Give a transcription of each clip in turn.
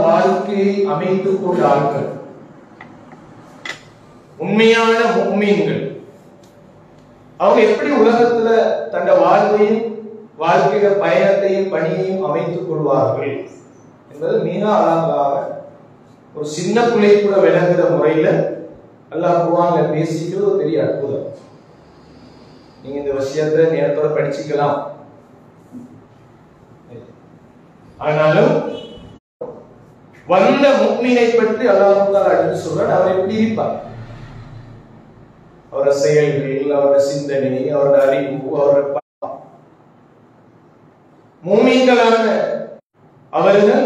வாழ்க்கையை அமைத்துக் கொண்ட ஆட்கள், உண்மையான முஃமின்கள், அவங்க எப்படி உலகத்துல தன்ன வாழ்வையும் வாழ்க்கையில பயணத்தையும் பணியையும் அமைத்துக் கொள்வார்கள் என்பது மிக அழகாக ஒரு சின்ன பிள்ளை கூட விளங்குற முறையில அல்லாஹ் குர்ஆன்ல பேசிக்கிறது ஒரு பெரிய அற்புதம். நீங்க இந்த விஷயத்தை நேரத்தோட படிச்சுக்கலாம். ஆனாலும் வந்த முஃமினை பற்றி அல்லாஹ் தஆலா அடுத்து சொல்றார். அவர் எப்படி இருப்பார், அவருடைய செயல்கள், அவருடைய சிந்தனை, அவருடைய அறிவு, அவருடைய முஃமின்களான அவர்கள்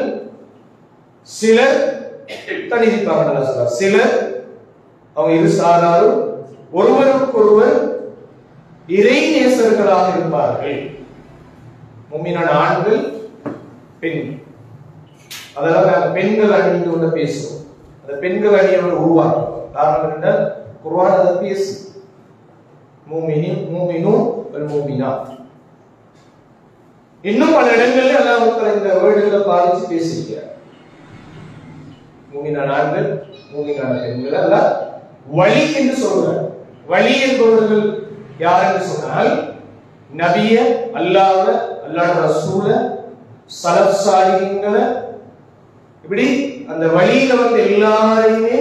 சிலர் தனிப்பாங்க. சிலர் அவங்க இரு சாராரும் ஒருவருக்கொருவர் இறை நேசர்களாக இருப்பார்கள். முஃமினான ஆண்கள், பெண்கள். அதெல்லாம் நாங்கள் பெண்கள் அணிந்து கொண்டு பேசுவோம். அந்த பெண்கள் அணியோட உருவாக்கும் காரணம் என்ன? குர்ஆன் அதை பேசு. முஃமினூன் வல் முஃமினாத். இன்னும் பல இடங்களில் அல்லாஹ் இந்த வேர்டுகளை பாதிச்சு பேசியிருக்கிறார். முஃமினான ஆண்கள், முஃமினான பெண்கள் அல்லாஹ் வலி என்று சொல்றார். வலி என்பவர்கள் யார் என்று சொன்னால், நபிய, அல்லாஹ்வ, அல்லாஹ்வுடைய ரசூல, ஸலஃப் ஸாலிஹீன்கள, இப்படி அந்த வழியில வந்து எல்லாரையுமே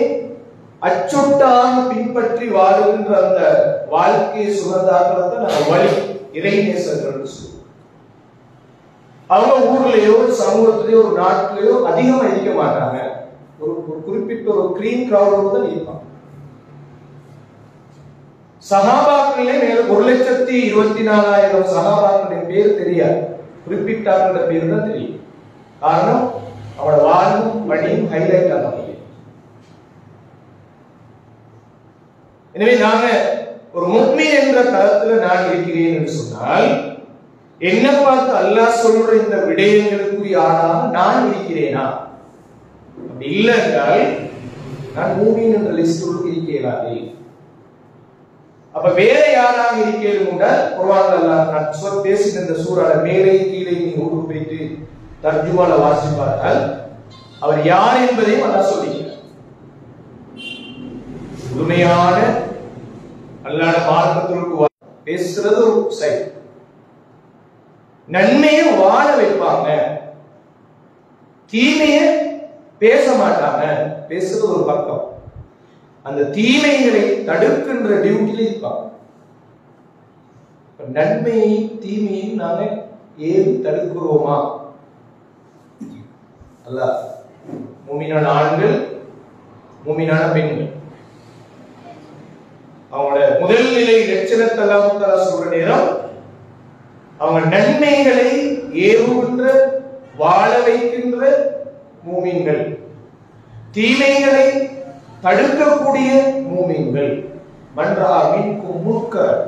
அச்சொட்டாக பின்பற்றி வாழுகின்ற அந்த வாழ்க்கையை சுகந்தாக்களை நாங்கள் வழி இறைநேசர்கள் சொல்லுவோம். அவங்க ஊர்லயோ சமூகத்திலேயோ ஒரு நாட்டிலேயோ அதிகமா இருக்க மாட்டாங்க. ஒரு குறிப்பிட்ட ஒரு கிரீன் கிரௌடோட தான் இருப்பாங்க. சஹாபாக்களே மேல 1,24,000 சஹாபாக்களின் பேர் தெரியாது, குறிப்பிட்ட பேர் தான் தெரியும். காரணம் அவனோட வாழ்வும் பணியும் ஹைலைட் ஆகும். எனவே நாங்க ஒரு முஃமின் என்ற தரத்துல நான் இருக்கிறேன் என்று சொன்னால், என்ன பார்த்து அல்லாஹ் சொல்ற இந்த விடயங்களுக்குரிய ஆளாக நான் இருக்கிறேனா? அப்படி இல்லை என்றால் நான் முஃமின் என்ற லிஸ்டுக்குள் இருக்கிறாரே. அப்ப வேற யாராக இருக்கிறது என்றால், குர்ஆன்ல அல்லாஹ் நான் பேசின இந்த சூறால மேலே கீழே நீ ஊருக்கு போயிட்டு தர்ஜுமால வாசி பார்த்தால் அவர் யார் என்பதையும் அல்லாஹ் சொல்லுகிறார். முழுமையான அல்லாஹ்வுடைய மார்க்கத்திற்கு பேசுறது ஒரு சைடு, நன்மையை வாழ வைப்பாங்க, தீமையை பேச மாட்டாங்க, பேசுறது ஒரு பக்கம். அந்த தீமைகளை தடுக்கின்ற டியூட்டில இருப்பாங்க. நன்மையும் தீமையும் நாங்க ஏன் தடுக்கிறோமா? அல்லாஹ் முஃமினான ஆண்கள், முஃமினான பெண்கள், அவங்களோட முதல் நிலை லட்சணத்தை அல்லாஹ் தஆலா சொல்ற நேரம் அவங்க நன்மைகளை ஏவுகின்ற வாழ வைக்கின்ற முஃமின்கள், தீமைகளை தடுக்கக்கூடிய முஃமின்கள். மன்றா மின்கும் முன்கர்,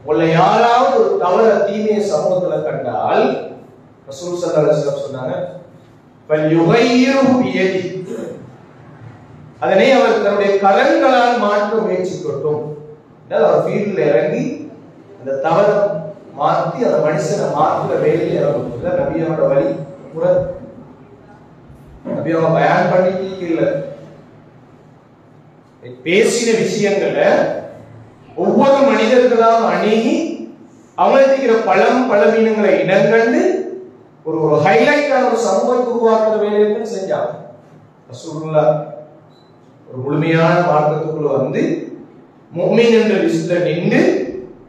உள்ள யாராவது ஒரு தவற தீமையை சமூகத்துல கண்டால் ரசூல் ஸல்லல்லாஹு அலைஹி வஸல்லம் சொன்னாங்க, வல்யுகையிரு பியதி, அதனை அவர் தன்னுடைய கரங்களால் மாற்ற முயற்சிக்கட்டும். அவர் ஃபீல்ட்ல இறங்கி அந்த தவறை மாற்றி அந்த மனுஷனை மாற்றுற வேலையில் இறங்குறது நபியோட வழி முறை. நபியோட பயான் பண்ணிட்டு இல்ல, பேசின விஷயங்களை ஒவ்வொரு மனிதர்களாக அணுகி அவங்களுக்கு பழமீனங்களை இனங்கண்டு ஒரு ஹைலைட்டான ஒரு சமூகத்தை உருவாக்குற வேலையை செஞ்சாங்க. ரசூலுல்லாஹ் ஒரு முழுமையான மார்க்கத்துக்குள்ள வந்து முஃமின் என்ற லிஸ்ட்ல நின்று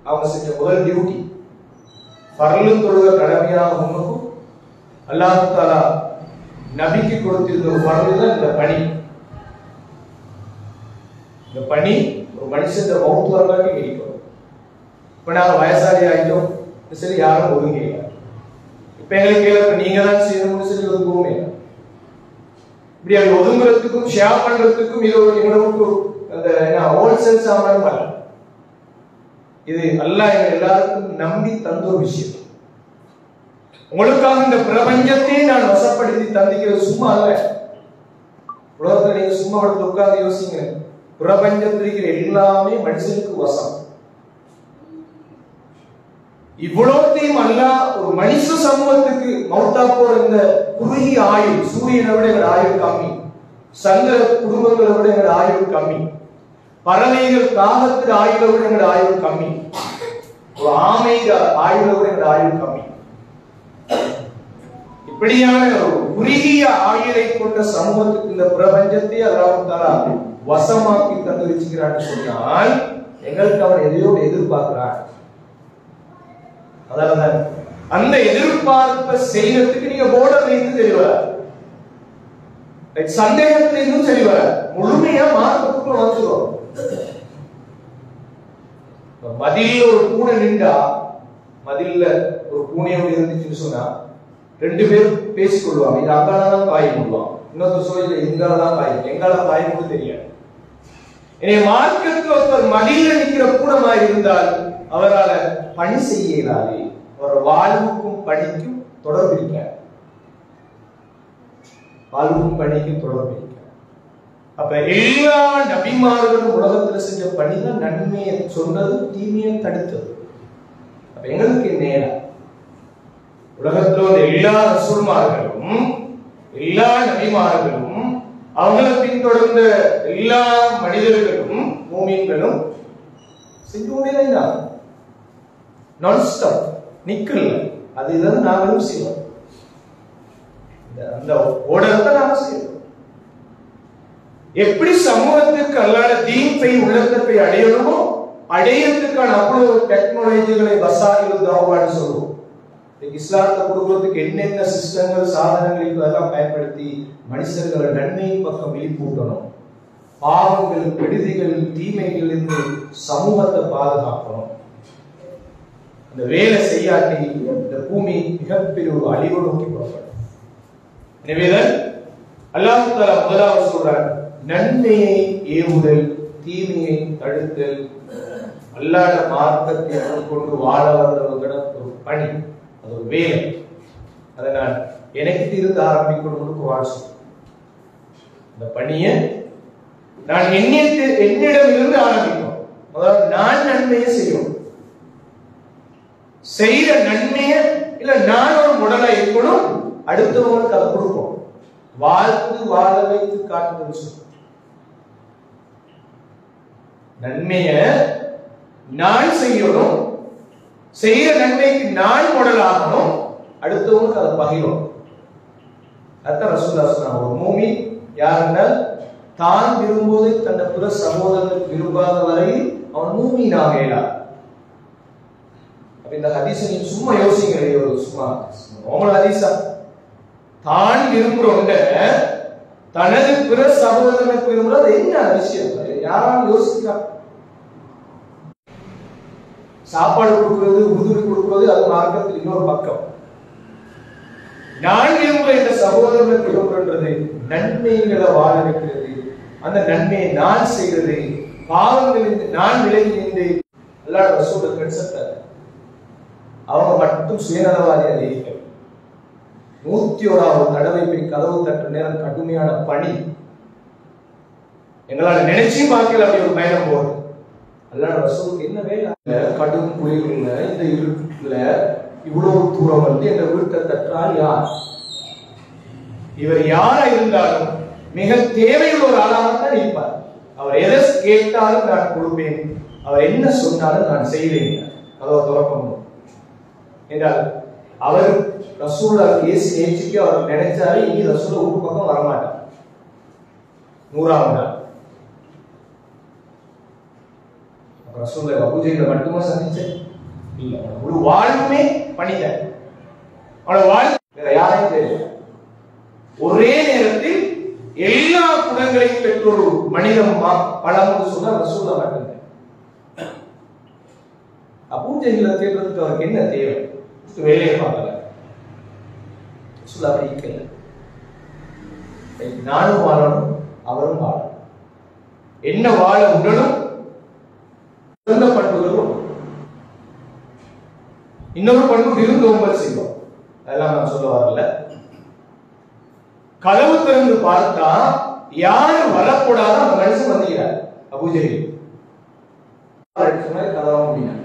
அவங்க செஞ்ச முதல் டியூட்டி, ஃபர்லு தொழுகை கடமையாக முன்னுக்கும் அல்லாஹ் தஆலா நபிக்கு கொடுத்திருந்த ஒரு ஃபர்லு தான் இந்த பணி. இந்த பணி ஒரு மனுஷன் மௌத் வரலாற்று இருக்கும். இப்ப நாங்க வயசாளி ஆகிட்டோம் சரி, யாரும் ஒதுங்க இல்லை. இப்ப எங்களுக்கு நீங்க தான் செய்யணும்னு சொல்லி ஒதுங்குவோமே. இப்படி அதை ஒதுங்குறதுக்கும் ஷேர் பண்றதுக்கும் இது ஒரு எங்களுக்கு அந்த ஹோல்சேல் சாமான் அல்ல. இது அல்லாஹ் எங்க எல்லாருக்கும் நம்பி தந்த ஒரு விஷயம். உங்களுக்காக இந்த பிரபஞ்சத்தையே நான் வசப்படுத்தி தந்திக்கிறது சும்மா அல்ல. உலகத்துல நீங்க சும்மா எடுத்து உட்கார்ந்து யோசிங்க, பிரபஞ்சத்தில் இருக்கிற எல்லாமே மனுஷனுக்கு வசம். இவ்வளோத்தையும் அல்லாஹ் ஒரு மனுஷ சமூகத்துக்கு மௌத்தா போற இந்த குறுகிய ஆயுள், சூரியனை விட எங்கள் ஆயுள் கம்மி, சந்திர குடும்பங்களை விட எங்கள் ஆயுள் கம்மி, பறவைகள் காகத்தின் ஆயுளை விட எங்கள் ஆயுள் கம்மி, ஒரு ஆமை ஆயுளை விட எங்கள் ஆயுள் கம்மி. இப்படியான ஒரு குறுகிய ஆயுளை கொண்ட சமூகத்துக்கு இந்த பிரபஞ்சத்தை அல்லாஹ் வசமாக்கி தந்து வச்சுக்கிறான்னு சொன்னால் எங்களுக்கு அவன் எதையோ எதிர்பார்க்கிறான். அதாவது அந்த எதிர்பார்ப்பை செய்யறதுக்கு நீங்க போர்டர்ல இருந்து தெளிவர, சந்தேகத்துல இருந்தும் தெளிவர, முழுமையா மார்க்கத்துக்குள்ள வந்துடும். மதில்ல ஒரு பூனை நின்றா, மதில்ல ஒரு பூனையோடு இருந்துச்சுன்னு சொன்னா ரெண்டு பேரும் பேசிக்கொள்வாங்க. இது அங்காலதான் பாய் கொள்வான், இன்னொரு சோழில எங்காலதான் பாய், எங்கால பாய் கூட தெரியாது. எனவே மார்க்கத்தில் ஒருத்தர் மதில்ல நிற்கிற பூனமா இருந்தால் அவரால் பணி செய்ய இயலாது. அவர் வாழ்வுக்கும் பணிக்கும் தொடர்பு இருக்க, வாழ்வுக்கும் பணிக்கும் தொடர்பு இருக்க. அப்ப எல்லா நபிமார்களும் உலகத்துல செஞ்ச பணிதான் நன்மையை சொன்னது, தீமையை தடுத்தது. அப்ப எங்களுக்கு நேரம் உலகத்துல எல்லா ரசூல்மார்களும் எல்லா நபிமார்களும் அவங்களை பின்தொடர்ந்த எல்லா மனிதர்களும் மூமின்களும் செஞ்சு கொண்டேதான் நான் ஸ்டாப் நிக்கல. அதுதான் நாங்களும் செய்வோம். அந்த ஓடத்தை நாம செய்வோம். எப்படி சமூகத்துக்கு அல்லாத தீன்பை உள்ளத்தை அடையணுமோ அடையறதுக்கான அவ்வளவு டெக்னாலஜிகளை வசாயிலும் தாவான்னு சொல்லுவோம். இஸ்லாத்தை கொடுக்கறதுக்கு என்னென்ன சிஸ்டங்கள் சாதனங்கள் இதெல்லாம் பயன்படுத்தி மனுஷர்களை நன்மையின் பக்கம் விழிப்பூட்டணும், பாவங்கள் கெடுதிகள் தீமைகள் இருந்து சமூகத்தை பாதுகாக்கணும். அந்த வேலை செய்யாட்டி இந்த பூமி மிகப்பெரிய ஒரு அழிவு நோக்கி புறப்படும். எனவேதான் அல்லாஹ் தஆலா முதலாவது சொல்றார், நன்மையை ஏவுதல் தீமையை தடுத்தல் அல்லாஹ் மார்க்கத்தை கொண்டு வாழ வந்தவங்களோட ஒரு பணி, அது ஒரு வேலை. அதை நான் எனக்கு இருந்து ஆரம்பிக்கணும்னு வாழ்ச்சி. இந்த பணியை நான் என்னிடம் இருந்து ஆரம்பிக்கணும். அதாவது நான் நன்மையை செய்யணும். செய்யற நன்மைய இல்ல நான் ஒரு முடலா இருக்கணும், அடுத்தவங்களுக்கு அதை கொடுப்போம். வாழ்த்து வாழ வைத்து காட்டுதல் சொல்றோம். நன்மைய நான் செய்யணும், செய்யற நன்மைக்கு நான் முடலாகணும், அடுத்தவங்களுக்கு அதை பகிரும். அதான் ரசூலுல்லாஹி ஸல்லல்லாஹு அலைஹி வஸல்லம், ஒரு மூமின் யாருன்னா தான் விரும்புவதை தன்னை பிற சகோதரனுக்கு விரும்பாத வரையில் அவன் மூமினாக இயலாது. இந்த ஹதீஸை நீங்க சும்மா யோசிங்க, ஒரு சும்மா நார்மல் ஹதீஸா, தான் விரும்புறவங்க தனது பிற சகோதரனுக்கு விரும்புறது என்ன விஷயம்? யாராலும் யோசிக்கிறா? சாப்பாடு கொடுக்கிறது, உறுதுணை கொடுக்கிறது, அது மார்க்கத்தில் இன்னொரு பக்கம். நான் விரும்புற இந்த சகோதரனுக்கு விரும்புறது நன்மைகளை வாழ வைக்கிறது, அந்த நன்மையை நான் செய்யறது, பாவங்களில் நான் விலகி நின்று அல்லாஹ் ரசூல் கன்செப்ட். அவங்க மட்டும் சுயநலவாதி அறிவிக்க 101வது தடவை போய் கதவு தட்டு நேரம் கடுமையான பணி. எங்களால நினைச்சும் பார்க்கல அப்படி ஒரு பயணம் போறது. அல்லாஹ் ரசூலுக்கு என்ன வேலை? கடும் குளிர்ல இந்த இருட்டுல இவ்வளவு தூரம் வந்து எங்க வீட்டை தட்டால் யார்? இவர் யாரா இருந்தாலும் மிக தேவையுள்ள ஒரு ஆளாகத்தான் இருப்பார். அவர் எதை கேட்டாலும் நான் கொடுப்பேன், அவர் என்ன சொன்னாலும் நான் செய்வேன். அதை துறக்கணும் என்றால் அவர் ரசூலா கேஸ் நேற்றுக்கு அவர் நினைச்சாரு இனி ரசூலா ஊர் பக்கம் வரமாட்டார். 100வது நாள் ரசூலா அபூஜைல மட்டுமா சந்திச்சேன் இல்ல, ஒரு வாழ்வுமே பண்ணிட்ட. அவனோட வாழ்வு வேற யாரையும் தெரியல. ஒரே நேரத்தில் எல்லா குணங்களையும் பெற்ற ஒரு மனிதன் பழம் சொன்னா ரசூலா மட்டும்தான். அபூஜைகளை தேடுறதுக்கு அவருக்கு என்ன தேவை? வேலையை பார்க்கல. அப்படி இருக்கல. நானும் வாழணும், அவரும் வாழணும். என்ன வாழ உடனும் சிறந்த பண்புகள் உண்டு. இன்னொரு பண்பு விருந்தோம்பல் செய்வோம். அதெல்லாம் நான் சொல்ல வரல. கதவு திறந்து பார்த்தா யாரு வரக்கூடாத அந்த மனுஷன் வந்துகிறார். அபூஜையில் கதவ முடியாது.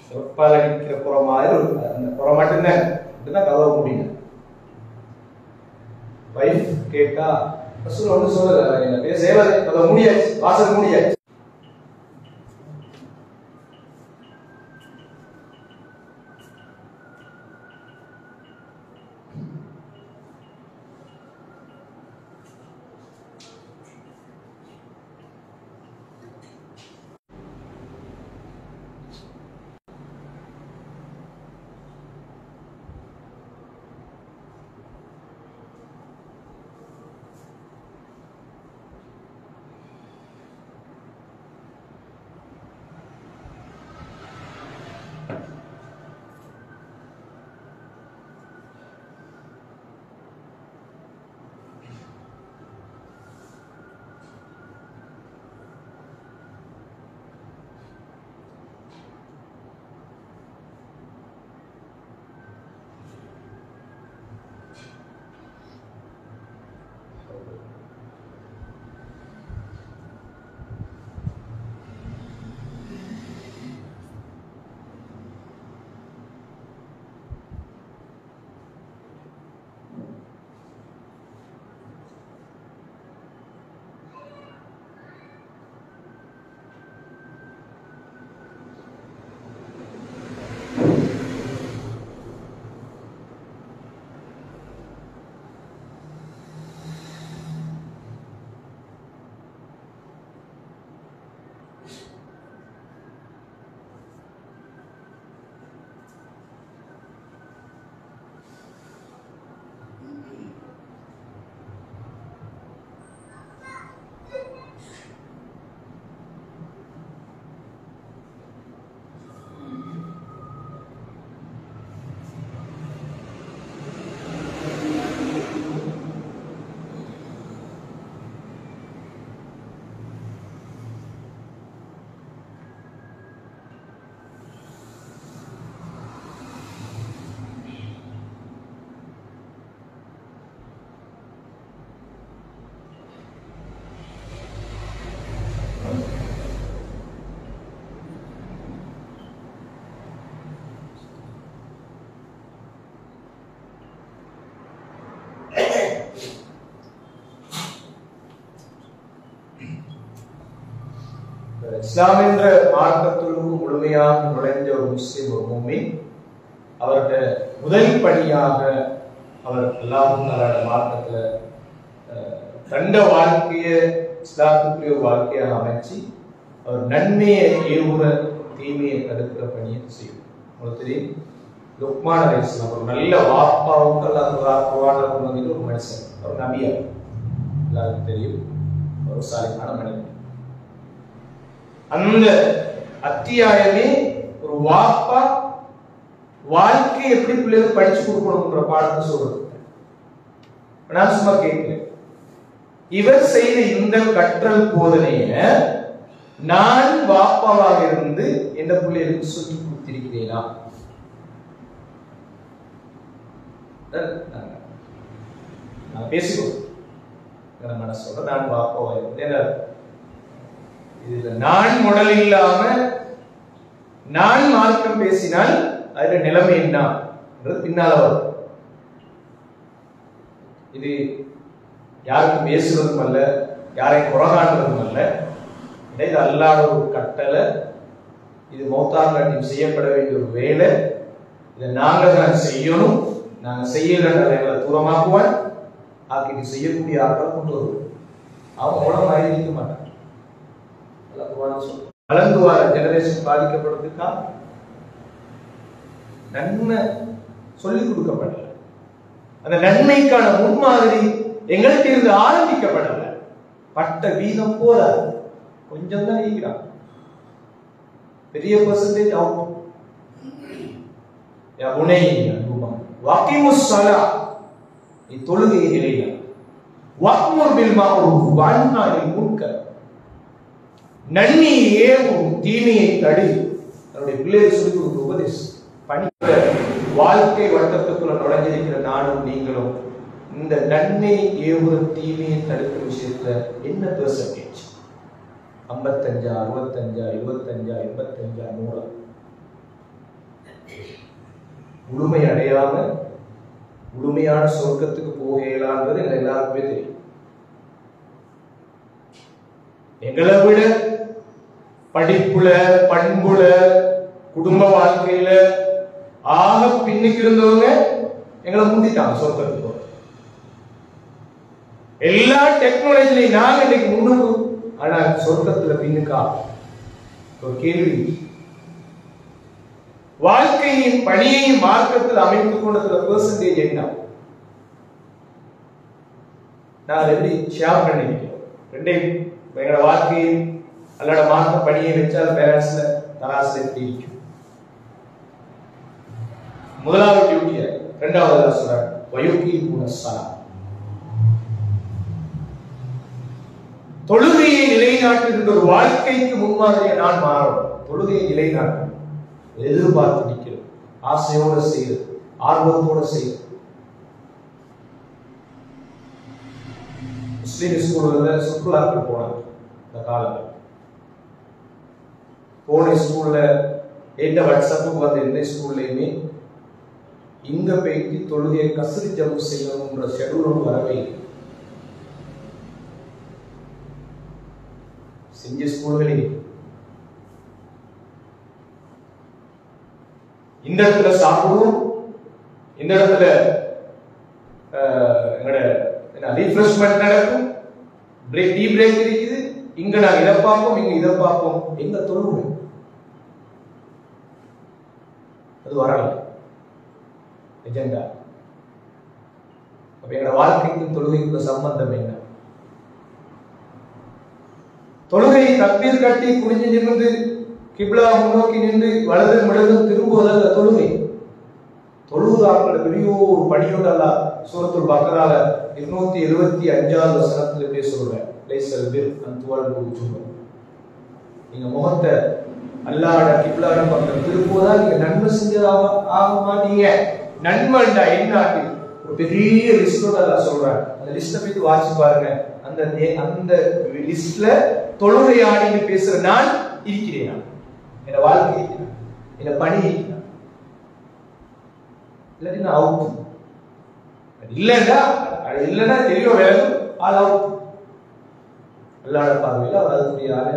செருப்பால் அடிக்கிற புறம் மாதிரி அந்த புறம் மட்டும்தான் கதவ முடியும். வைஃப் கேட்டா ரசூல் ஒண்ணு சொல்லல, சேவை கதவ முடியாச்சு, வாசல் முடியாச்சு. இஸ்லாம் என்ற மார்க்கத்துக்கு முழுமையாக நுழைஞ்ச ஒரு முஸ்லிம், ஒரு முஃமின், அவருடைய முதல் படியாக அவர் அல்லாஹ் தஆலாவுடைய மார்க்கத்துல தண்ட வாழ்க்கையை இஸ்லாத்துக்குரிய வாழ்க்கையாக அமைச்சு அவர் நன்மையை ஏவுற தீமையை தடுக்கிற பணியை செய்யும். உங்களுக்கு தெரியும், லுக்மான் அலைஹிஸ்ஸலாம் ஒரு நல்ல வாப்பாவுக்கு அல்லாஹ் குர்ஆன்ல கொண்டு வந்த ஒரு மனுஷன், ஒரு நபியா எல்லாருக்கும் தெரியும், ஒரு சாலிஹான மனிதன். அந்த அத்தியாயமே ஒரு வாப்பா வாழ்க்கை எப்படி பிள்ளைகள் படிச்சு கொடுக்கணும்ன்ற பாடத்தை சொல்றது. நான் சும்மா கேட்கிறேன், இவர் செய்த இந்த கற்றல் போதனைய நான் வாப்பாவாக இருந்து எந்த பிள்ளைகளுக்கு சொல்லி கொடுத்திருக்கிறேனா? நான் பேசிக்கொள் மனசோட நான் வாப்பாவாக இருந்தேன். இதுல நான் முடல் இல்லாம நான் மார்க்கம் பேசினால் அதுல நிலைமை என்ன பின்னால வரும். இது யாருக்கும் பேசுவதும் அல்ல, யாரையும் குறகாண்டுவதும் அல்ல. இது அல்லாஹ் ஒரு கட்டளை, இது மௌத்தாங்காட்டியும் செய்யப்பட வேண்டிய ஒரு வேலை. இதை நாங்க தான் செய்யணும். நாங்க செய்யலன்றதை தூரமாக்குவான், ஆக்கிட்டு செய்யக்கூடிய ஆட்களை கொண்டு வருவோம். அவங்க மூலமாக இருக்க மாட்டாங்க. வளர்ந்து வர ஜெனரேஷன் பாதிக்கப்படுறதுக்கா நன்மை சொல்லிக் கொடுக்கப்படல. அந்த நன்மைக்கான முன்மாதிரி எங்கள்கிட்ட இருந்து ஆரம்பிக்கப்படல. பட்ட வீதம் போதாது, கொஞ்சம் தான் ஈக்கிறான், பெரிய பெர்சன்டேஜ் அவுட். நீ தொழுகையை நிலையா, வஅ்முர் பில் மஅரூஃப் வஅன்ஹா அனில் முன்கர், நன்மையை ஏவும் தீமையை தடு. தன்னுடைய பிள்ளைகள் சொல்லிக் கொடுக்க உபதேசம் பணி. வாழ்க்கை வட்டத்துக்குள்ள நுழைஞ்சிருக்கிற நானும் நீங்களும் இந்த நன்மை ஏவுற தீமையை தடுக்கிற விஷயத்துல என்ன பெர்சன்டேஜ்? 55, 65, 75, 85, 100? முழுமை அடையாம முழுமையான சொர்க்கத்துக்கு போக இயலான்றது எங்க எல்லாருக்குமே தெரியும். எங்களை விட படிப்புல, பண்புல, குடும்ப வாழ்க்கையில ஆக பின்னுக்கு இருந்தவங்க எங்களை முந்திட்டாங்க சொர்க்கத்துக்கு. எல்லா டெக்னாலஜிலையும் நாங்க இன்னைக்கு முன்னுக்கு, ஆனா சொர்க்கத்துல பின்னுக்கா? ஒரு கேள்வி. வாழ்க்கையின் பணியையும் மார்க்கத்தில் அமைத்துக் கொண்டதுல பெர்சன்டேஜ் என்ன? நான் எப்படி ஷேர் பண்ணிருக்கேன் ரெண்டையும். எங்களோட வாழ்க்கையில் அல்லோட மார்க்க பணியை வச்சால் பேரண்ட்ஸ்ல தராசுல எப்படி இருக்கும்? முதலாவது டியூட்டிய, இரண்டாவது சொல்றாங்க வயுக்கி குணசலா, தொழுகையை நிலைநாட்டுகின்ற ஒரு வாழ்க்கைக்கு முன்மாதிரியை நான் மாறணும். தொழுகையை நிலைநாட்டு, எதிர்பார்த்து நிற்கிறது, ஆசையோட செய்யுது, ஆர்வத்தோட செய்யுது. முஸ்லீம் ஸ்கூல்ல சுற்றுலாக்கு போனாங்க. இந்த காலத்தில் போன ஸ்கூல்ல எந்த வாட்ஸ்அப்புக்கு வந்த எந்த ஸ்கூல்லையுமே இங்க போயிட்டு தொழுகையை கசரி ஜம்பு செய்யணும்ன்ற ஷெடியூல் வரவே செஞ்ச ஸ்கூல்களே. இந்த இடத்துல சாப்பிடுவோம், இந்த இடத்துல ரீஃப்ரெஷ்மெண்ட் நடக்கும், டீ பிரேக் இருக்குது, இங்க நான் இதை பார்ப்போம், இங்க இதை பார்ப்போம். எங்க தொழுவோம்? அது வரல எஜெண்டா. அப்ப எங்களோட வாழ்க்கைக்கும் தொழுகைக்குள்ள சம்பந்தம் என்ன? தொழுகை தக்பீர் கட்டி குனிஞ்சு நிமிர்ந்து கிப்லா முன்னோக்கி நின்று வலது மிடதும் திரும்புவதல்ல தொழுகை. தொழுதாக்கள் பெரிய ஒரு பணியோட அல்லாஹ் சூரத்துல் பக்ரால 275வது வசனத்துல இப்படி சொல்றேன், லைஸல் பிர் அன் துவல்லு வஜூஹக்கும், நீங்க முகத்தை அல்லாஹ்வோட கிப்லாட பக்கம் திரும்புவதா நீங்க நன்மை செஞ்சதாக ஆக மாட்டீங்க. நன்மைண்டா என்ன? ஒரு பெரிய லிஸ்டோட அல்லாஹ் சொல்றான். அந்த லிஸ்ட்டை போய் வாட்சி பாருங்க. அந்த லிஸ்ட்ல தொழுகையாடின்னு பேசுற நான் இருக்கிறேன், என் வாழ்க்கை இருக்கிறேன், என் பணி இருக்கிறேன். இல்லாட்டி நான் அவுட். இல்லைன்னா தெரியும் வேலை ஆள் அவுட். அல்லாஹ்வோட பார்வையில் அவர் அதுக்குரிய ஆளா.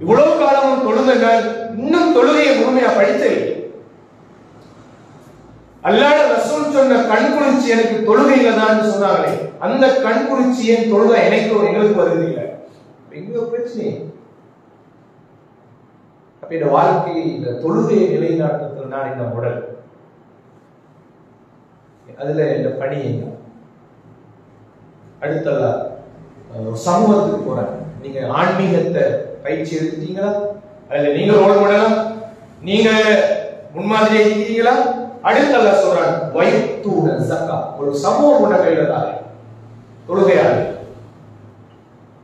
இவ்வளவு காலமும் தொழுதுங்கள், இன்னும் தொழுகையை முழுமையா படித்தவில்லை. அல்லாஹ்வோட ரசூல் சொன்ன கண்குளிர்ச்சி எனக்கு தொழுகையில தான் சொன்னாங்களே, அந்த கண்குளிர்ச்சியை தொழுகை எங்களுக்கு வருவதில்லை. எங்க பிரச்சனை? அப்ப இந்த வாழ்க்கையை இந்த தொழுகையை நிலைநாட்டத்தில் நான் இந்த உடல், அதுல இந்த பணி என்ன? அடுத்தல்ல சமூகத்துக்கு போறேன். நீங்க ஆன்மீகத்தை பயிற்சி எடுத்தீங்களா? அதுல நீங்க ரோல் மாடலா, நீங்க முன்மாதிரியா இருக்கீங்களா? அடுத்தல்ல சொல்றான் வயுத்தூன ஸக்கா, ஒரு சமூகம் உள்ள கையில தான் தொழுகையாளி.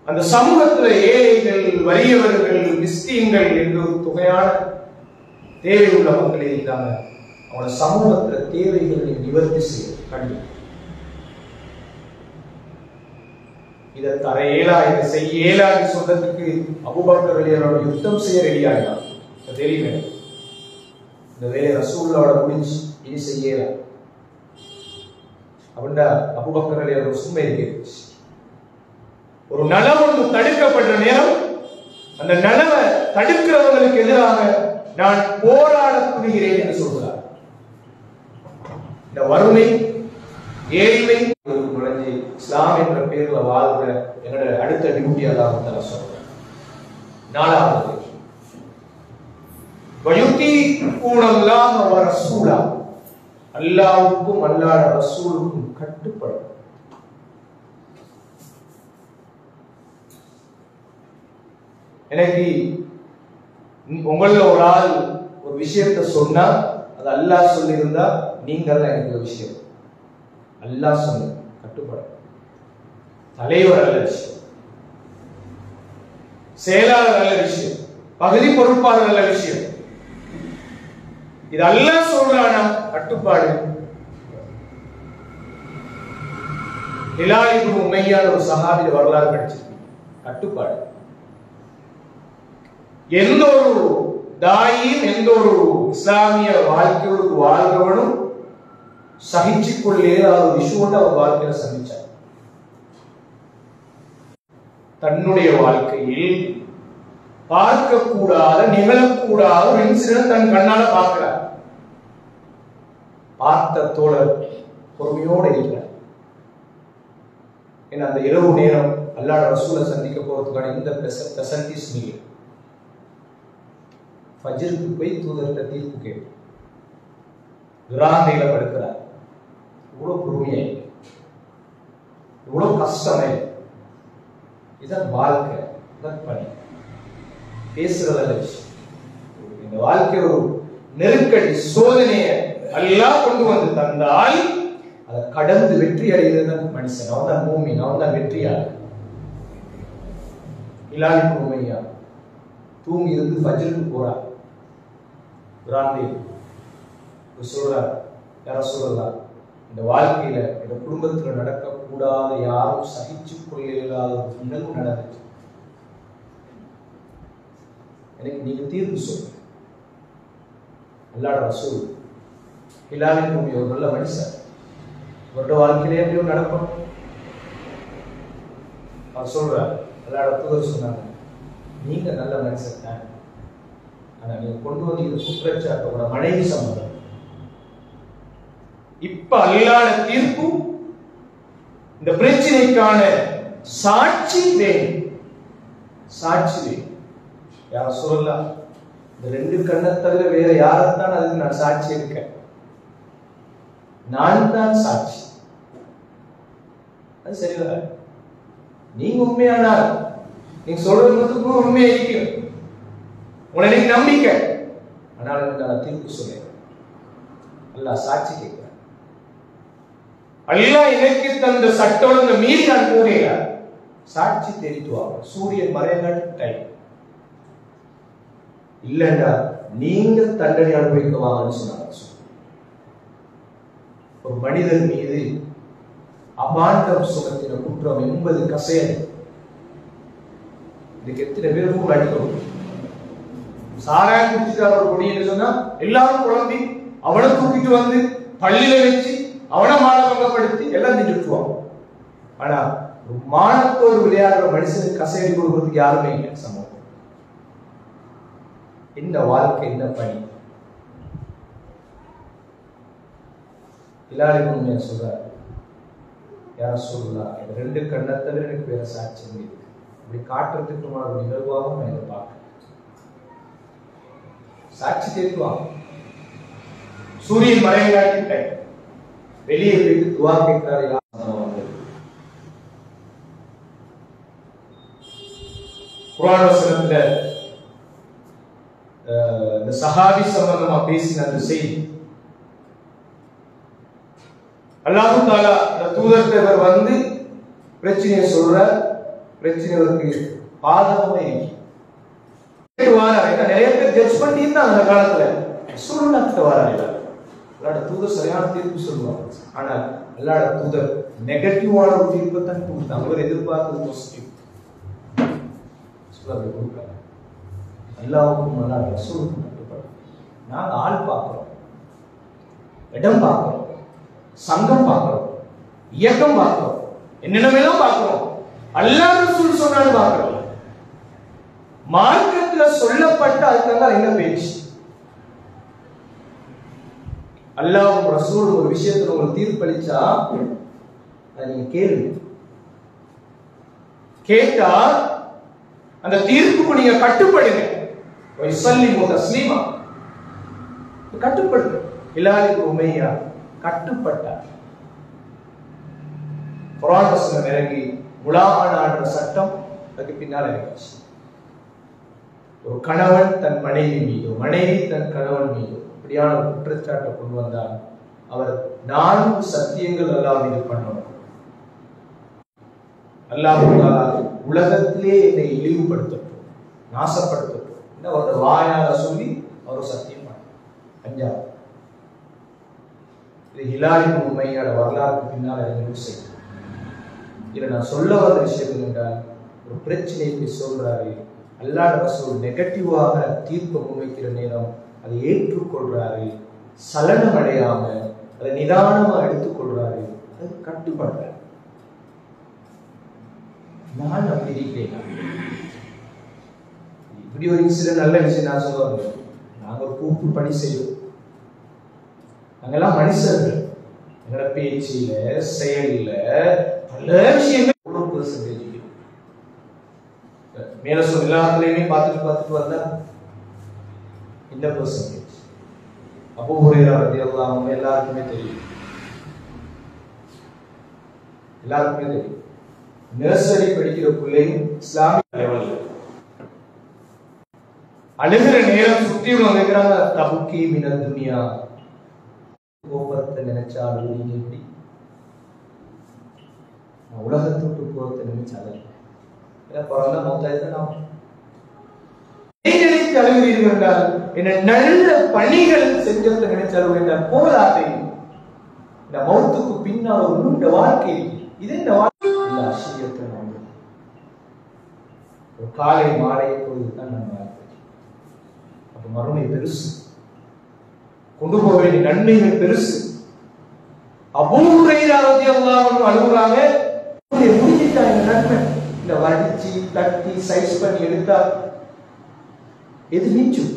அந்த சமூகத்துல ஏழைகள், வறியவர்கள், மிஸ்கீன்கள் என்று ஒரு தொகையான தேவை உள்ள மக்கள் இருக்காங்க. அவங்களோட சமூகத்துல தேவைகளை நிவர்த்தி செய்ய கண்டிப்பா. இதை தர இயலா, இதை செய்ய இயலான்னு சொல்றதுக்கு அபூபக்கர் ரலியல்லாஹு அன்ஹு யுத்தம் செய்ய ரெடியாகிறார். தெரியுமே, இந்த வேலை ரசூலுல்லாஹோட முடிஞ்சு இனி செய்யல அப்படின்னா அபூபக்கர் ரலியல்லாஹு அன்ஹு சும்மா இருக்கு. ஒரு நலவு ஒன்று தடுக்கப்படுற நேரம், அந்த நலவை தடுக்கிறவங்களுக்கு எதிராக நான் போராட துணிகிறேன் என்று சொல்கிறார். இந்த வறுமை, ஏழ்மை நுழைஞ்சி இஸ்லாம் என்ற பேர்ல வாழ்ற என்னோட அடுத்த டியூட்டி அல்லாஹ் தஆலா சொல்றார். நாலாவது வயுதீஊனல்லாஹ வ ரசூலா, அல்லாஹ்வுக்கும் அல்லாஹ்வுடைய ரசூலுக்கும் கட்டுப்படும். எனக்கு உங்கள ஒரு ஆள் ஒரு விஷயத்தை சொன்னா அது அல்லாஹ் சொல்லியிருந்தா நீங்கள் எனக்கு விஷயம் அல்லாஹ் சொன்ன கட்டுப்பட. தலைவர் அல்ல விஷயம், செயலாளர் அல்ல விஷயம், பகுதி பொறுப்பாளர் அல்ல விஷயம். இது அல்லாஹ் சொல்றானா கட்டுப்பாடு. ஹிலால் இப்னு உமையா ஒரு சஹாபி வரலாறு படிச்சிருக்கு. கட்டுப்பாடு. எந்த ஒரு தாயும் எந்த ஒரு இஸ்லாமிய வாழ்க்கையோடு வாழ்றவனும் சகிச்சுக்கொள்ளே ஒரு விஷயம் அவர் வாழ்க்கையில சந்திச்சார். தன்னுடைய வாழ்க்கையில் பார்க்கக்கூடாத நிகழக்கூடாத ஒரு இன்சிடென்ட் தன் கண்ணால பார்க்கிறார். பார்த்த தோழர் பொறுமையோடு இருக்கிறார். ஏன்னா அந்த இரவு நேரம் அல்லாஹ் ரசூலை சந்திக்க போறதுக்கான இந்த பெசன்டிஸ் நீங்க ஃபஜ்ருக்கு போய் தூதர்கிட்ட தீர்ப்பு கேட்டு விராந்தையில படுக்கிறார். இவ்வளவு பொறுமையை, இவ்வளவு கஷ்டமே, இதான் வாழ்க்கை, இதான் பணி. பேசுறதல்ல விஷயம். இந்த வாழ்க்கை ஒரு நெருக்கடி சோதனையை எல்லாம் கொண்டு வந்து தந்தால் அதை கடந்து வெற்றி அடைகிறது மனுஷன். அவன் தான் மூமின், அவன் தான் வெற்றியாளர். இலாலி உமையா தூங்கி இருந்து ஃபஜ்ருக்கு போறார். பிராந்தி சொல்றார், யார சொல்லலாம், இந்த வாழ்க்கையில இந்த குடும்பத்துல நடக்கக்கூடாத யாரும் சகிச்சு கொள்ளாத ஒரு நிகழ்வு நடந்துச்சு. எனக்கு நீங்க தீர்ப்பு சொல்லுங்க. அல்லாஹ் ரசூல் ஹிலாலி உமை ஒரு நல்ல மனுஷன். அவரோட வாழ்க்கையிலே எப்படியோ நடக்கும். அவர் சொல்றார், அல்லாஹ் தூதர் சொன்னாங்க, நீங்க நல்ல மனுஷன் தான், ஆனா நீங்க கொண்டு வந்து இது குற்றச்சாட்டோட மனைவி சம்பந்தம். இப்ப அல்லாஹ் தீர்ப்பு இந்த பிரச்சனைக்கான சாட்சி வேணும். சாட்சி வேணும். யார சொல்லலாம், இந்த ரெண்டு கண்ணை தவிர வேற யாரைத்தான் அதுக்கு நான் சாட்சி இருக்கேன், நான் தான் சாட்சி. அது சரியா? நீங்க உண்மையானால் நீங்க சொல்றது உண்மையா இருக்கும், உனக்கு நம்பிக்கை. ஆனால் நான் தீர்ப்பு சொல்றேன், அல்லாஹ் சாட்சி கேட்கிறேன். அல்லாஹ் எனக்கு தந்த சட்டம் மீறி நான் போகிறேன், சாட்சி தெரிவித்துவாங்க. சூரியன் மறையாத டைம் இல்லைண்டா நீங்க தண்டனை அனுபவிக்குவாங்கன்னு சொன்னாங்க. ஒரு மனிதன் மீது அபாண்டம் சுமத்தின குற்றம் 80 கசையல். இதுக்கு எத்தனை பேருக்கும் அடிக்கணும். சாராயம் குடிச்சுட்டு ஒரு கொடின்னு சொன்னா எல்லாரும் குழம்பி அவனை தூக்கிட்டு வந்து பள்ளியில வச்சு அவனை மானபங்கப்படுத்தி எல்லாம் திட்டுவாங்க. ஆனா ஒரு மானத்தோடு விளையாடுற மனுஷனுக்கு கசையடி கொடுக்கறதுக்கு யாருமே இல்லை சமூகம். இந்த வாழ்க்கை இந்த பணி. ஹிலாலி உமையா சொல்றாரு, யார சொல்லலாம், இந்த ரெண்டு கண்ணை தவிர எனக்கு வேற சாட்சியம் இருக்கு. அப்படி காட்டுறதுக்கு ஒரு நிகழ்வாக நான் இதை பார்க்க சாட்சி கேட்குவாங்க. சூரியன் மறைவிலாக்கிட்ட வெளியே போயிட்டு துவா கேட்கிறாரு. குர்ஆன் வசனத்துல இந்த சஹாபி சம்பந்தமா பேசின அந்த செய்தி, அல்லாஹ் தஆலா தூதர்கிட்ட வந்து பிரச்சனையை சொல்ற, பிரச்சனைகளுக்கு பாதகமே நிறைய பேர் ஜட்ஜ் பண்ணி இருந்தாங்க அந்த காலத்துல. சொல்லுங்க வராங்க, அல்லாஹ் தூதர் சரியான தீர்ப்பு சொல்லுவாங்க. ஆனா அல்லாஹ் தூதர் நெகட்டிவான ஒரு தீர்ப்பை தான் கொடுத்தாங்க. அவர் எதிர்பார்த்தது பாசிட்டிவ் சொல்ல கொடுக்கல. அல்லாஹ்வுக்கும் அல்லாஹ் ரசூலுக்கும் கட்டுப்படும். நாங்க ஆள் பார்க்கிறோம், இடம் பார்க்கிறோம், சங்கம் பார்க்கிறோம், இயக்கம் பார்க்கிறோம், என்னென்னமெல்லாம் பார்க்கிறோம். அல்லாஹ் ரசூல் சொன்னாலும் பார்க்கிறோம். மார்க்கத்துல சொல்லப்பட்ட அதுக்காக என்ன பேச்சு? அல்லாஹ்வும் ரசூலும் ஒரு விஷயத்துல உங்களுக்கு தீர்ப்பளிச்சா அதை நீங்க கேளுங்க. கேட்டா அந்த தீர்ப்புக்கு நீங்க கட்டுப்படுங்க. கட்டுப்படுங்க. ஹிலாலி உமையா கட்டுப்பட்டார். குர்ஆன் வசனம் இறங்கி முலாஹானான்ற சட்டம் அதுக்கு பின்னால் இறங்கிச்சு. ஒரு கணவன் தன் மனைவி மீது, மனைவி தன் கணவன் மீது இப்படியான குற்றச்சாட்டை கொண்டு வந்தால் அவர் 4 சத்தியங்கள் அல்லாஹ் மீது பண்ணணும். அல்லாஹ் உலகத்திலே என்னை இழிவுபடுத்தட்டும், நாசப்படுத்தட்டும், அவரோட வாயால சொல்லி அவர் சத்தியம் பண்ண. 5வது இது ஹிலாலி உமையோட வரலாறுக்கு பின்னால் எனக்கு செய்யும். இதை நான் சொல்ல வந்த விஷயம் என்றால், ஒரு பிரச்சனை இப்படி சொல்றாரு, அல்லாஹ் ரசூல் நெகட்டிவாக தீர்ப்பு முன்வைக்கிற நேரம் அதை ஏற்றுக்கொள்றாரு, சலனம் அடையாம அதை நிதானமா எடுத்துக்கொள்றாரு, அது கட்டுப்படுறாரு. நான் அப்படி இருக்கிறேன். இப்படி ஒரு இன்சிடென்ட் நல்ல விஷயம் நான் சொல்லுவாங்க. நாங்க ஒரு கூப்பு பணி செய்வோம். நாங்கெல்லாம் மனுஷர்கள். எங்களோட பேச்சில செயல்ல பல விஷயங்கள் மேல சொன்ன எல்லாத்துலயுமே பார்த்துட்டு வந்தா இந்த பெர்சன்டேஜ் அபூ ஹுரைரா ரலியல்லாஹு அன்ஹு எல்லாருக்குமே தெரியும். நர்சரி படிக்கிற பிள்ளையும் இஸ்லாமிய லெவல்ல அழுகிற நேரம் சுத்தி உள்ளவங்க கேட்கிறாங்க, தபுக்கி மினத் துனியா, கோபத்தை நினைச்சா அழுவீங்க எப்படி? நான் உலகத்தை விட்டு போறதை நினைச்சாலும் பிறந்த மௌத்தாயிதான் அழுகிறீர்கள் என்றால் என்ன நல்ல பணிகள் செஞ்சதை நினைச்சாலும் என்றால் போதாது. இந்த மௌத்துக்கு பின்னால் ஒரு நீண்ட வாழ்க்கை. இது இந்த வாழ்க்கை ஆச்சரியத்தை ஒரு காலை மாலை பொழுதுதான் நம்ம அப்ப மறுமை பெருசு, கொண்டு போக வேண்டிய நன்மைகள் பெருசு. அபூ ஹுரைரா ரலியல்லாஹு அன்ஹு அழுகுறாங்க, முடிஞ்சிட்டாங்க நன்மை. இந்த வடிச்சு தட்டி சைஸ் பண்ணி எடுத்தா எது நீச்சும்.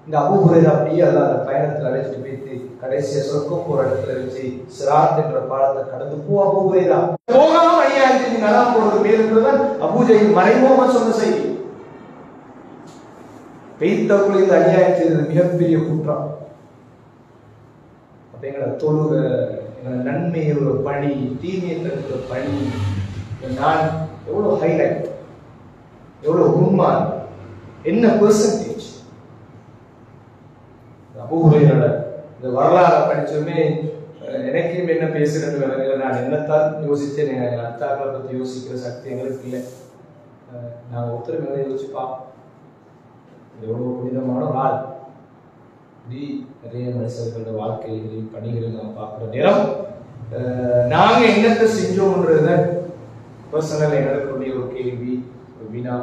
இந்த அபூ ஹுரைரா அப்படியே அந்த பயணத்தில் அழைச்சிட்டு போயிட்டு கடைசியா சொர்க்கம் போற இடத்துல வச்சு சிராத் என்ற பாடத்தை கடந்து போ அபூ ஹுரைரா போகாம அநியாயத்துக்கு நல்லா போறது பேருன்றதான் அபூ ஜஹல் மறைமுகமா சொன்ன செய்தி. பெய்தக்குள்ள இந்த அநியாயம் செய்தது மிகப்பெரிய குற்றம். அப்ப எங்களை தொழுக, எங்களை நன்மை எவ்வளவு பணி, தீமையை தடுக்கிற பணி, நான் எவ்வளவு ஹைலைட், எவ்வளவு உண்மை, என்ன பெர்சன்டேஜ். அபூ ஹுரைரா இந்த வரலாறு படிச்சோமே எனக்கும் என்ன பேசுறது, நான் என்னத்தான் யோசிச்சேன். அத்தாக்களை பத்தி யோசிக்கிற சக்தி எங்களுக்கு இல்லை. நாங்கள் ஒருத்தர் மேலே யோசிச்சுப்பா, எவ்வளவு புனிதமான ஒரு ஆள். இப்படி நிறைய மனுஷர்களோட வாழ்க்கைகளில் பணிகளில் நம்ம பார்க்குற நேரம் நாங்க என்னத்தை செஞ்சோம்ன்றத பர்சனல் எங்களுக்குரிய ஒரு கேள்வி, ஒரு வினா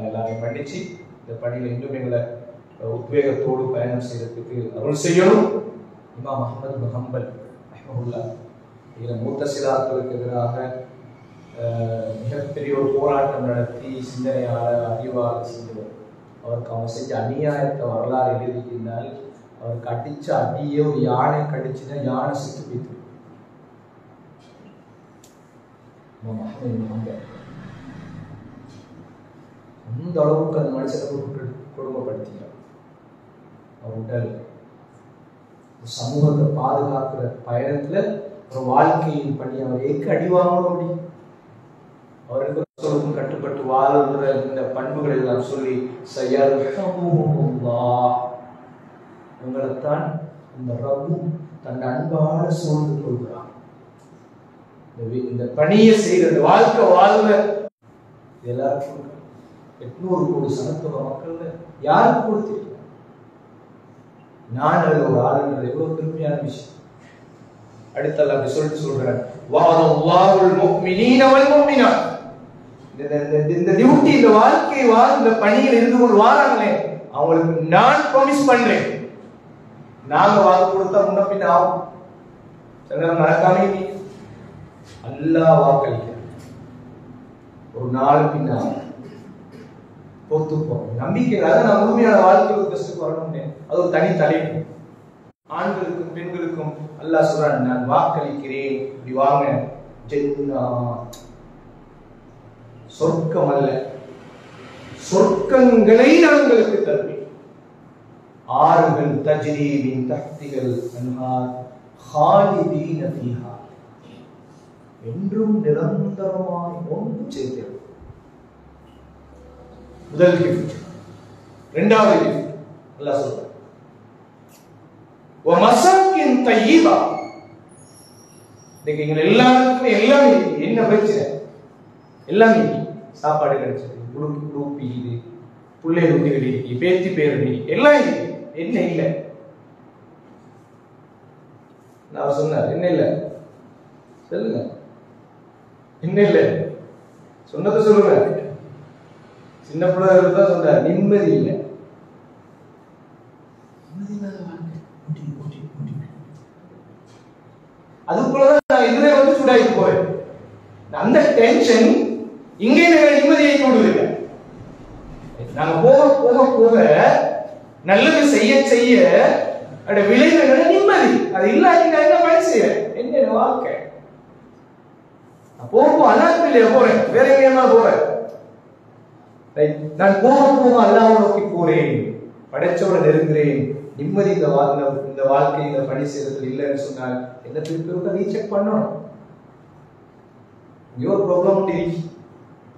எல்லாரையும் பண்ணிச்சு. இந்த பணியில இன்னும் எங்களை உத்வேகத்தோடு பயணம் செய்யறதுக்கு அருள் செய்யணும். இமாம் அஹ்மத் பின் ஹம்பல் ரஹ்மத்துல்லாஹ் இதில் முத்தசிலாக்களுக்கு எதிராக மிகப்பெரிய ஒரு போராட்டம் நடத்தி சிந்தனையாளர், அறிவாளர் செஞ்சவர். அவருக்கு அவங்க செஞ்ச அநியாயத்தை வரலாறு எழுதியிருந்தால், அவருக்கு அடிச்ச அடியே ஒரு யானை கடிச்சுன்னா யானை செத்து போயிட்டு. அந்த அளவுக்கு அந்த மனுஷனை கொடுமைப்படுத்தினார். அவர் உடல் சமூகத்தை பாதுகாக்கிற பயணத்துல ஒரு வாழ்க்கையின் பணி அவர் ஏற்க அடிவாங்க முடியும். அவருக்கு சொல்லுக்கும் கட்டுப்பட்டு வாழ்கிற இந்த பண்புகளை எல்லாம் சொல்லி உங்களைத்தான் அந்த ரப்பு தன் அன்பான சூழ்ந்து கொள்கிறான். இந்த பணியை செய்கிற வாழ்க்கை வாழ்ற எல்லாருக்கும் 800 கோடி சனத்தொகை மக்கள் யாருக்கு கொடுத்து நான் அதில் ஒரு ஆளுன்றது எவ்வளவு பெருமையான விஷயம். அடுத்தல்ல அப்படி சொல்லிட்டு சொல்றேன், இந்த டியூட்டி, இந்த வாழ்க்கை இந்த பணியில் இருந்து கொண்டு வாராங்களே அவங்களுக்கு நான் ப்ராமிஸ் பண்றேன், நாங்க வாக்கு கொடுத்தா முன்ன பின்ன ஆகும். நடக்காம அல்லாஹ் வாக்களிக்க ஒரு நாள் பின்ன பொறுத்துப்போம். நம்பிக்கை நான் முழுமையான வாழ்க்கை கஷ்டத்துக்கு வரணும்னு அது ஒரு தனி தலைப்பு. ஆண்களுக்கும் பெண்களுக்கும் அல்லாஹ் சொல்றான், நான் வாக்களிக்கிறேன், இப்படி வாங்க, சொர்க்கம் அல்ல, சொர்க்கங்களை நான் உங்களுக்கு தருவேன். ஆறுகள் தஜ்ரீபின் தஹ்திகள் அன்ஹார் ஹாலிதீன ஃபீஹா, என்றும் நிரந்தரமாய் ஒன்று சேர்த்து. முதல் கிஃப்ட். இரண்டாவது கிஃப்ட் அல்லாஹ் சொல்றான், வ மஸாகின் தய்யிபா. நீங்க எல்லாருக்குமே எல்லாமே என்ன பிரச்சனை, எல்லாமே சாப்பாடு கிடைச்சது, குடுப்பி இது, புள்ளை குட்டிகள் இருக்கு, பேத்தி பேரணி எல்லாம் இருக்கு. என்ன இல்லை நான் சொன்னார், என்ன இல்லை சொல்லுங்க, என்ன இல்லை சொன்னதை சொல்லுங்க. சின்ன பிள்ளைகள் தான் சொல்ற நிம்மதி இல்லை. அதுக்குள்ளதான் நான் இதுல வந்து சூடாகி போறேன். அந்த டென்ஷன் இங்கே நிம்மதியை கொண்டு நாங்க போக போக போக நல்லது செய்ய செய்ய விளைவுகள் நிம்மதி. அது இல்லாட்டி நான் என்ன பயன் செய்வேன்? என்ன வாழ்க்கை போக அல்லாஹ்விலே போறேன், வேற எங்கேயுமா போறேன். நான் போக போக அல்லாஹ்வை நோக்கி போறேன், படைச்சவனை நெருங்குறேன். நிம்மதி இந்த வாழ்க்கை இந்த பணி செய்யறதுல இல்லைன்னு சொன்னால் என்ன திருப்பி ரீசெக் பண்ணணும். இங்கே ஒரு ப்ராப்ளம் இருக்கு,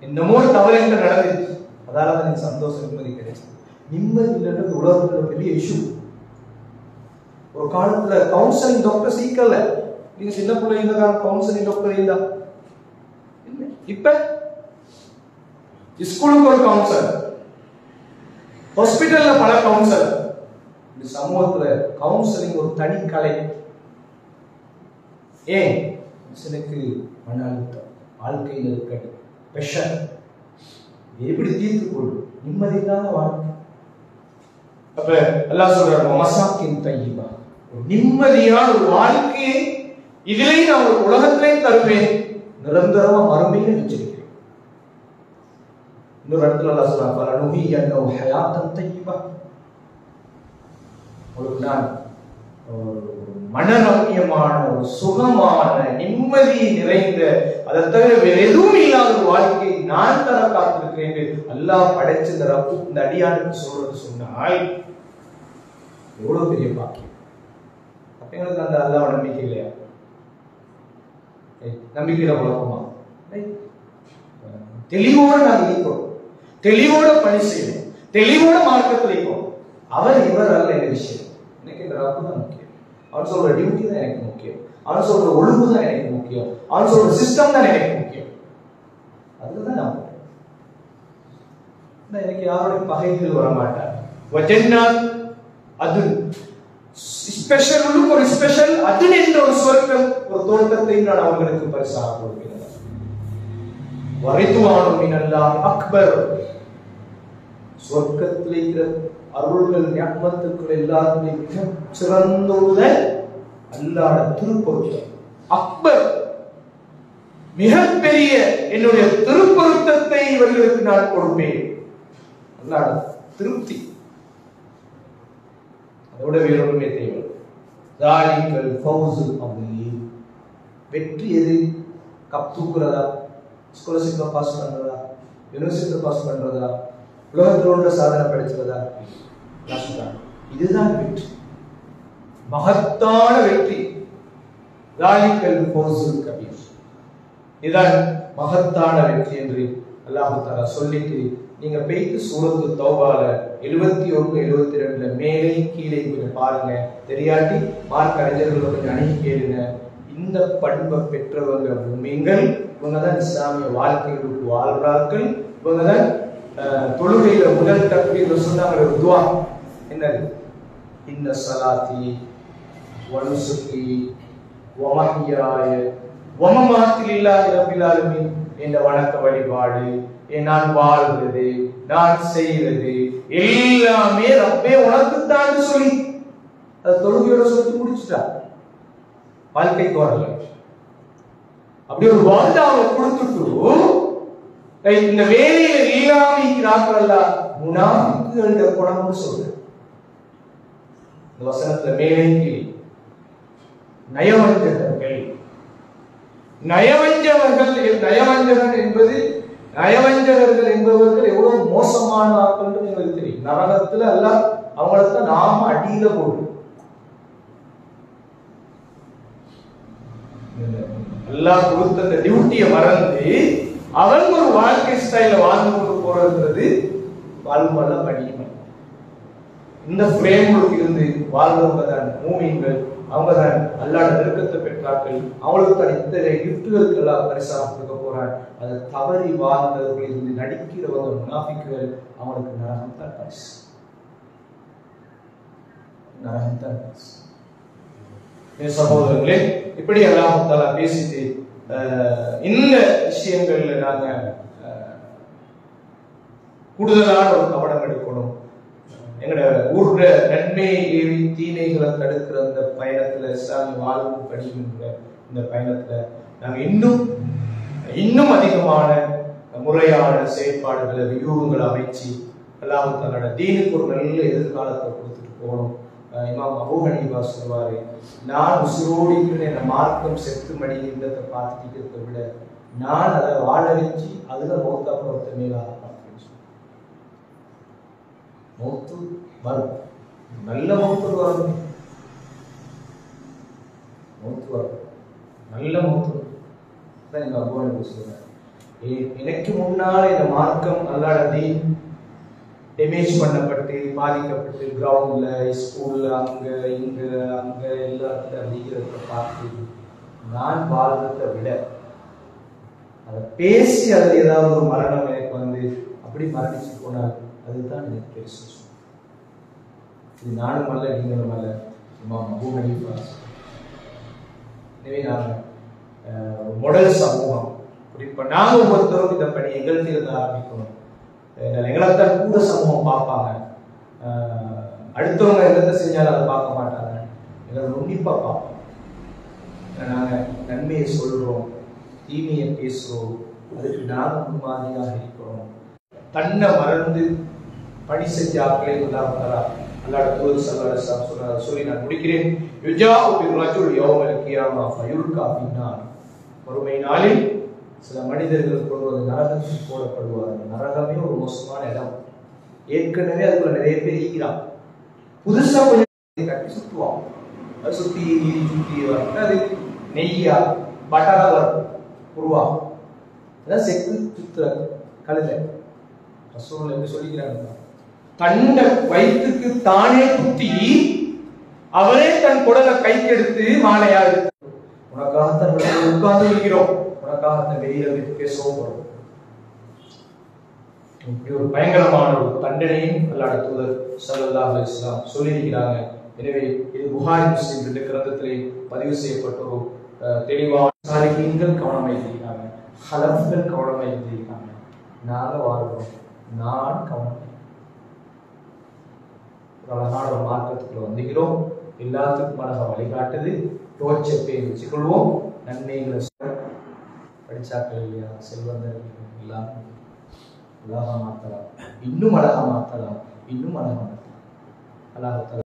என்னமோ தவறு என்ன நடந்துச்சு, அதால தான் எனக்கு சந்தோஷம் நிம்மதி கிடைச்சு. நிம்மதி இல்லைன்றது உலகத்துல ஒரு பெரிய இஷ்யூ. ஒரு காலத்துல கவுன்சிலிங் டாக்டர் சீக்கல. நீங்க சின்ன பிள்ளை இந்த காலம் கவுன்சிலிங் டாக்டர் இருந்தா இப்ப ஸ்கூலுக்கு ஒரு கவுன்சிலர், ஹாஸ்பிட்டல்ல பல கவுன்சிலர். இந்த சமூகத்துல கவுன்சிலிங் ஒரு தனி கலை. ஏன் மனுஷனுக்கு மன அழுத்தம், வாழ்க்கையில் இருக்க பிரஷர் எப்படி தீர்த்து கொள்ளும்? நிம்மதி இல்லாத வாழ்க்கை. அப்ப அல்லாஹ் சொல்றாரு மசாக்கின் தையிபா, நிம்மதியான ஒரு வாழ்க்கையை இதிலே நான் ஒரு உலகத்திலே தருவேன், நிரந்தரமா மறுமையில வச்சிருக்கிறேன். இன்னொரு இடத்துல அல்லாஹ் சொல்றான் ஃபலனுஹி அன்னஹு ஹயாத்தன் தையிபா, ஒரு நான் மனரம்யமான ஒரு சுகமான நிம்மதி நிறைந்த அதை தவிர வேற எதுவும் இல்லாத ஒரு வாழ்க்கையை நான் தர காத்திருக்கிறேன் என்று அல்லாஹ் படைச்ச இந்த ரப்பு இந்த அடியானுக்கு சொல்றது சொன்னால் எவ்வளவு பெரிய பாக்கியம். அப்ப எங்களுக்கு அந்த அல்லாஹ் நம்பிக்கை இல்லையா? நம்பிக்கையில உலகமா தெளிவோடு நாங்கள் இருக்கிறோம், தெளிவோட பணி செய்யணும், தெளிவோட மார்க்கத்தில் இருக்கிறோம். அவர் இவர் அல்ல எங்க விஷயம். எனக்கு இந்த ரப்பு தான் முக்கியம், அவன் சொல்ற டியூட்டி தான் எனக்கு முக்கியம், அவன் சொல்ற ஒழுங்கு தான் எனக்கு முக்கியம், அவன் சொல்ற சிஸ்டம் தான் எனக்கு முக்கியம். அதுதான் நான் எனக்கு யாரோட பகைகள் வர மாட்டார். அது ஸ்பெஷல் ஒரு ஸ்பெஷல் அது என்ற ஒரு சொர்க்கம், ஒரு தோட்டத்தை நான் அவர்களுக்கு பரிசாக கொடுக்கிறேன். வரைத்துவானு மினல்லாஹ் அக்பர், சொர்க்கத்தில் இருக்கிற அருள்கள் ஞாபகத்துக்கள் எல்லாருமே மிக சிறந்தோட அல்லாஹ் திருப்பொருத்தம். அக்பர் மிகப்பெரிய என்னுடைய திருப்பொருத்தத்தை இவர்களுக்கு நான் கொடுப்பேன். அல்லாஹ் திருப்தி, அதோட வேறொன்றுமே தேவை. தாலிகல் ஃபௌஸுல் அஸீம், வெற்றி எது? கப் தூக்குறதா, ஸ்காலர்ஷிப்ல பாஸ் பண்றதா, யூனிவர்சிட்டில பாஸ் பண்றதா, உலகத்தில் உள்ள சாதனை படிச்சதா? இதுதான் வெற்றி, மகத்தான வெற்றி. தாலிகல் ஃபௌஸுல் கபீர், இதுதான் மகத்தான வெற்றி என்று அல்லாஹ் தஆலா சொல்லிட்டு நீங்க போயிட்டு சூரத்து தௌபால 71 72 மேலே கீழே கொஞ்சம் பாருங்க. தெரியாட்டி மார்க் அறிஞர்கள் கொஞ்சம் அணுகி கேளுங்க. இந்த பண்பை பெற்றவங்க முஃமின்கள், இவங்கதான் இஸ்லாமிய வாழ்க்கைகளுக்கு வாழ்றார்கள். இவங்கதான் தொழுகையில முதல் தக்பீர்ல சொன்னாங்க ஒரு துஆ, என்னது? இன்ன ஸலாத்தி வ நுஸுகி வ மஹ்யாய வ மமாத்தி லில்லாஹி ரப்பில் ஆலமீன், என்ற வணக்க வழிபாடு, நான் வாழ்றது, நான் செய்யறது எல்லாமே ரப்பே உனக்கு தான் சொல்லி அது தொழுகையோட சொல்லி முடிச்சுட்டா. வாழ்க்கைக்கு வரல. அப்படி ஒரு வாழ்ந்தாவை கொடுத்துட்டு இந்த வேலையில இல்லாம இருக்கிறார்கள் முனாஃபிக்குகளோட குணம்னு சொல்ற இந்த வசனத்துல மேலே கீழே நயவஞ்சகர்கள். நயவஞ்சகன் என்பது, நயவஞ்சகர்கள் என்பவர்கள் எவ்வளவு மோசமான ஆட்கள் உங்களுக்கு தெரியும். நரகத்துல எல்லாம் அவங்களத்தான் நாம அடியில போடு. எல்லாம் கொடுத்த அந்த டியூட்டியை மறந்து அவங்க ஒரு வாழ்க்கை ஸ்டைல வாழ்ந்து கொண்டு போறது வாழ்வல்ல படிமை. இந்த ஃப்ரேம்களுக்கு இருந்து வாழ்றவங்க தான் மூமின்கள், அவங்க தான் அல்லாஹ் நெருக்கத்தை பெற்றார்கள். அவங்களுக்கு தான் இத்தனை கிஃப்ட்களுக்கு எல்லாம் பரிசாக கொடுக்க போறான். அதை தவறி வாழ்ந்தவர்கள் இருந்து நடிக்கிறவங்க முனாஃபிக்குகள், அவங்களுக்கு நரகம் தான் பரிசு, நரகம் தான் பரிசு. சகோதரர்களே, இப்படி அல்லாஹ் தஆலா பேசிட்டு இந்த விஷயங்கள்ல நாங்க கூடுதலான ஒரு கவனம் எடுக்கணும். எங்கட ஊர்ல நன்மையை ஏவி தீமைகளை தடுக்கிற அந்த பயணத்துல, இஸ்லாமிய வாழ்வு படிக்கின்ற இந்த பயணத்துல நாங்க இன்னும் அதிகமான முறையான செயற்பாடுகளை வியூகங்களை அமைச்சு அல்லாஹ் தன்னோட தீனுக்கு ஒரு நல்ல எதிர்காலத்தை கொடுத்துட்டு போகணும். இமாம் அபூ ஹனீஃபா சொல்வாரு, நான் உசுரோடு என் மார்க்கம் செத்து மடிகின்றதை பார்த்துக்கிறத விட நான் அதை வாழ வச்சு அதுல மௌத்தா போறத மேலாக பார்த்து மௌத்து வரும், நல்ல மௌத்து வரும், மௌத்து வரும், நல்ல மௌத்து தான் எங்க அபூ ஹனீஃபா சொல்றாரு. எனக்கு முன்னால் இந்த மார்க்கம் அல்லாஹ் தீன் டேமேஜ் பண்ணப்பட்டு பாதிக்கப்பட்டு கிரவுண்ட்ல ஸ்கூல்ல அங்க இங்க அங்க எல்லாத்துல அடிக்கிறத பார்த்து நான் வாழ்றதை விட அதை பேசி அதில் ஏதாவது ஒரு மரணம் எனக்கு வந்து அப்படி மரணிச்சு போனால் அதுதான் எனக்கு பெருசு. இது நானும் அல்ல நீங்களும் அல்ல, இமாம் அபூ ஹனீஃபா. எனவே நாங்கள் மாடல் சமூகம் குறிப்பா நாங்கள் ஒவ்வொருத்தரும் இந்த பணி எங்கள்கிட்ட ஆரம்பிக்கணும். எங்களைத்தான் கூட சமூகம் பார்ப்பாங்க, அடுத்தவங்க எந்த செஞ்சாலும் அதை பார்க்க மாட்டாங்க, எங்களை உன்னிப்பா பார்ப்போம். நாங்கள் நன்மையை சொல்றோம், தீமையை பேசுறோம், அதுக்கு நாங்கள் முன்மாதிரியாக இருக்கிறோம். தன்னை மறந்து பணி செஞ்ச ஆக்களை அல்லாஹ் தூதர் ஸல்லல்லாஹு அலைஹி வஸல்லம் சொல்லி நான் முடிக்கிறேன். யுஜாஉ பிர்ரஜுல் யௌமல் கியாமா ஃபயுல்கா ஃபின்னார். மறுமை நாளில் சில மனிதர்கள் கொண்டு வந்து நரகத்துக்கு போடப்படுவார்கள். நரகமே ஒரு மோசமான இடம். ஏற்கனவே அதுக்குள்ள நிறைய பேர் இருக்கிறான். புதுசா கொஞ்சம் கட்டி சுற்றுவான். அது சுத்தி வந்து அது நெய்யா பட்டரா வரும் உருவாகும். அதான் செக்கு சுத்துற கழுத ரசூல் எப்படி சொல்லிக்கிறாங்க, தன்னை வயிற்றுக்கு தானே குத்தி அவரே தன் குடலை கைக்கெடுத்து மாலையா எடுத்து உனக்காகத்தான் உட்கார்ந்து இருக்கிறோம், உனக்காக வெளியில பேசவும் வரும். இப்படி ஒரு பயங்கரமான ஒரு தண்டனையும் அல்லாஹ் தூதர் ஸல்லல்லாஹு அலைஹி வஸல்லம் சொல்லியிருக்கிறாங்க. எனவே இது புகாரி முஸ்லிம் ரெண்டு கிரந்தத்திலே பதிவு செய்யப்பட்ட ஒரு தெளிவான சாலிஹீன்கள் கவனமாக இருக்கிறாங்க, ஹலஃப்கள் கவனமாக இருக்கிறாங்க. நாங்க வாழ்றோம், நான் கவனம் ஒரு அழகான ஒரு மார்க்கத்துக்குள்ள வந்துகிறோம். எல்லாத்துக்கும் அழகா வழிகாட்டுது. தோச்ச பேர் வச்சுக்கொள்வோம். நன்மைகளை படிச்சாக்கள் இல்லையா, செல்வந்தர் எல்லாம் அழகா மாத்தலாம், இன்னும் அழகா மாத்தலாம், இன்னும் அழகா மாத்தலாம். அல்லாஹ்